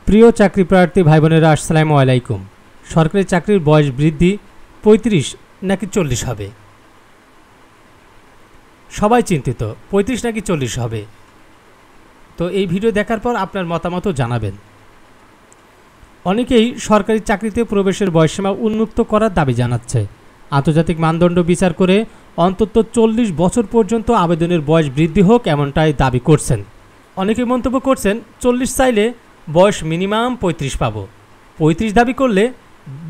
প্রিয় চাকরি প্রার্থী ভাই বোনেরা, আসসালামু আলাইকুম। সরকারি চাকরির বয়স বৃদ্ধি ৩৫ নাকি ৪০ হবে? সবাই চিন্তিত ৩৫ নাকি ৪০ হবে। তো এই ভিডিও দেখার পর আপনার মতামতও জানাবেন। অনেকেই সরকারি চাকরিতে প্রবেশের বয়সসীমা উন্মুক্ত করার দাবি জানাচ্ছে। আন্তর্জাতিক মানদণ্ড বিচার করে অন্তত ৪০ বছর পর্যন্ত আবেদনের বয়স বৃদ্ধি হোক, এমনটাই দাবি করছেন। অনেকে মন্তব্য করছেন ৪০ চাইলে বয়স মিনিমাম ৩৫ পাবো, ৩৫ দাবি করলে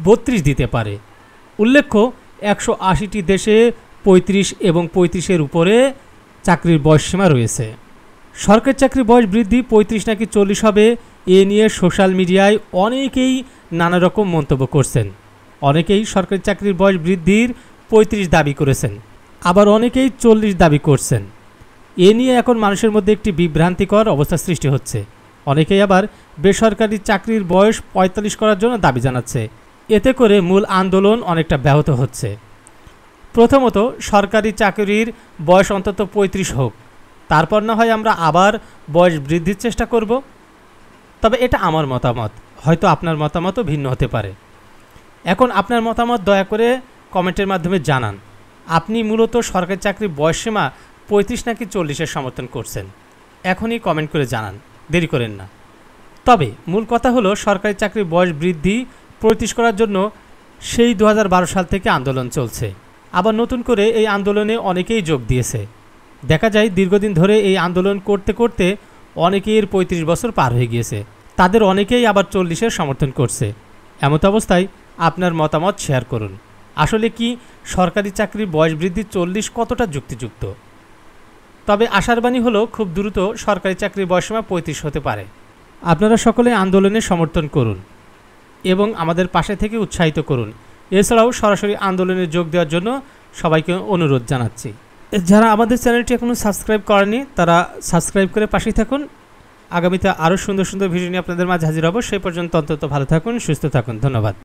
৩২ দিতে পারে। উল্লেখ্য, ১৮০টি দেশে ৩৫ এবং ৩৫-এর উপরে চাকরির বয়সসীমা রয়েছে। সরকারি চাকরির বয়স বৃদ্ধি ৩৫ নাকি ৪০ হবে, এ নিয়ে সোশ্যাল মিডিয়ায় অনেকেই নানা রকম মন্তব্য করছেন। অনেকেই সরকারি চাকরির বয়স বৃদ্ধির ৩৫ দাবি করেছেন, আবার অনেকেই ৪০ দাবি করছেন। এ নিয়ে এখন মানুষের মধ্যে একটি বিভ্রান্তিকর অবস্থা সৃষ্টি হচ্ছে। অনেকেই আবার বেসরকারি চাকরির বয়স ৪৫ করার জন্য দাবি জানাচ্ছে। এতে করে মূল আন্দোলন অনেকটা ব্যাহত হচ্ছে। প্রথমত, সরকারি চাকরির বয়স অন্তত ৩৫ হোক, তারপর না হয় আমরা আবার বয়স বৃদ্ধির চেষ্টা করব। তবে এটা আমার মতামত, হয়তো আপনার মতামতও ভিন্ন হতে পারে। এখন আপনার মতামত দয়া করে কমেন্টের মাধ্যমে জানান। আপনি মূলত সরকারি চাকরির বয়সসীমা ৩৫ নাকি ৪০-এর সমর্থন করছেন? এখনই কমেন্ট করে জানান, দেরি করেন না। তবে মূল কথা হলো, সরকারি চাকরির বয়স বৃদ্ধি ৩৫ করার জন্য সেই ২০১২ সাল থেকে আন্দোলন চলছে। আবার নতুন করে এই আন্দোলনে অনেকেই যোগ দিয়েছে। দেখা যায় দীর্ঘদিন ধরে এই আন্দোলন করতে করতে অনেকের ৩৫ বছর পার হয়ে গিয়েছে। তাদের অনেকেই আবার ৪০-এর সমর্থন করছে। এমত অবস্থায় আপনার মতামত শেয়ার করুন। আসলে কি সরকারি চাকরির বয়স বৃদ্ধি ৪০ কতটা যুক্তিযুক্ত? তবে আশার বাণী হলো, খুব দ্রুত সরকারি চাকরির বয়সসীমা ৩৫ হতে পারে। আপনারা সকলে আন্দোলনে সমর্থন করুন এবং আমাদের পাশে থেকে উৎসাহিত করুন। এছাড়াও সরাসরি আন্দোলনে যোগ দেওয়ার জন্য সবাইকে অনুরোধ জানাচ্ছি। যারা আমাদের চ্যানেলটি এখনও সাবস্ক্রাইব করেনি তারা সাবস্ক্রাইব করে পাশেই থাকুন। আগামীতে আরও সুন্দর সুন্দর ভিডিও নিয়ে আপনাদের মাঝে হাজির হব। সেই পর্যন্ত অন্তত ভালো থাকুন, সুস্থ থাকুন। ধন্যবাদ।